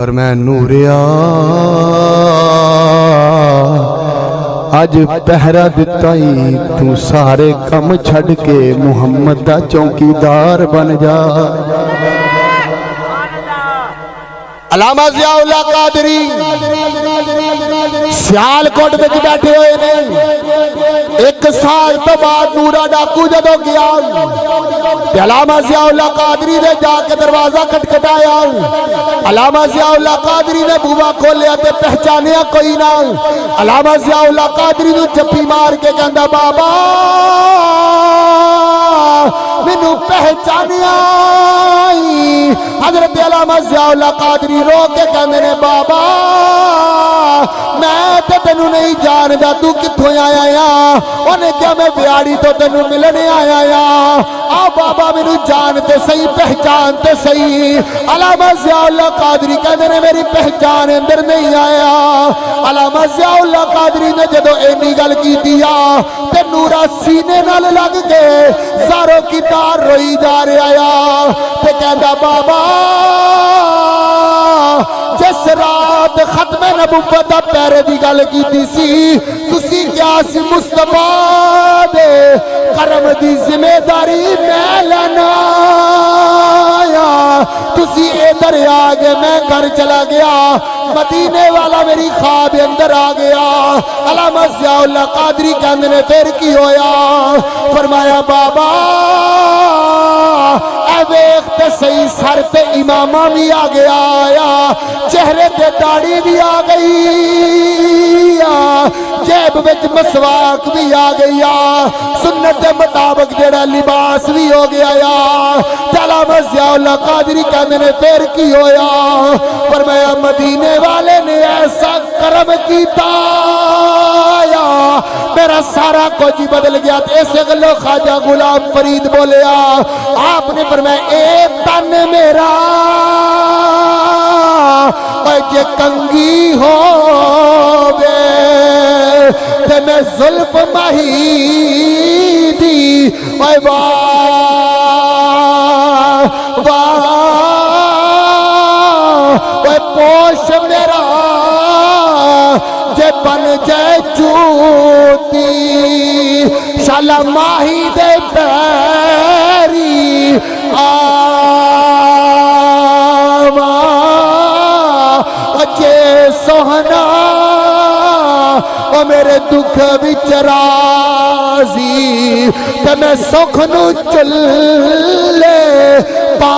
اور میں نوریا اج پہرا دتا ہی تو سارے کم چھڑ کے محمد دا چوکیدار بن جا۔ علامہ ضیاء اللہ قادری سیال کوٹ میں بیٹھے ہوئے نے، ایک سال تو بعد نورا ڈاکو جدو گیا، علامہ ضیاء اللہ قادری نے جا کے دروازہ کھٹکھٹایا، علامہ ضیاء اللہ قادری نے بوبا کھولیا تے پہچانیا کوئی نہ، علامہ ضیاء اللہ قادری نے چپی مار کے کہندا بابا مینوں پہچانیا۔ حضرت علامہ ضیاء اللہ قادری رو کے کہندے نے بابا میں تے تینوں نہیں جاندا، تو کتھوں آیا یا؟ انہیں کیا میں بیاڑی تو تینوں ملنے آیا یا؟ آ بابا مینوں جانتے صحیح، پہچانتے صحیح۔ علامہ ضیاء اللہ قادری کہندے نے میری پہچان اندر نہیں آیا۔ علامہ ضیاء اللہ قادری نے جدو اینی گل کی دیا تے نورا سینے نال لگ کے زاروں کی تار روئی جا رہا تے کہندا بابا جس رات ختم نبوت دا پیرے دی گل کیتی سی، تسی کیا سی مصطفیٰ دے کرم دی ذمہ داری میں لینا آیا، تسی ادھر آگے میں گھر چلا گیا، مدینے والا میری خواب اندر آ گیا۔ علامہ ضیاء اللہ قادری کہندے نے پھر کی ہویا؟ فرمایا بابا اے ویکھ تے صحیح سر تے امامہ بھی آ گیا آیا، چہرے تے داڑھی بھی آ گئی، جیب وچ مسواک بھی آ گئی، سنت دے مطابق جڑا لباس بھی ہو گیا یا۔ علامہ ضیاء اللہ قادری کہندے نے پھر کی ہویا؟ فرمایا مدینے والے نے ایسا کرم کیتا یا میرا سارا کچھ بدل گیا۔ ایسے گلو خواجہ غلام فرید بولیا، آپ نے فرمایا اے تن میرا جے کنگی ہووے تے میں زلف ماہی دی، اے واہ واہ اے پوش میرا جے بن جائے چوتی، شالا ماہی دے پیری جے سوہنا او میرے دکھ وچ راضی تے میں سکھ نو چلے پا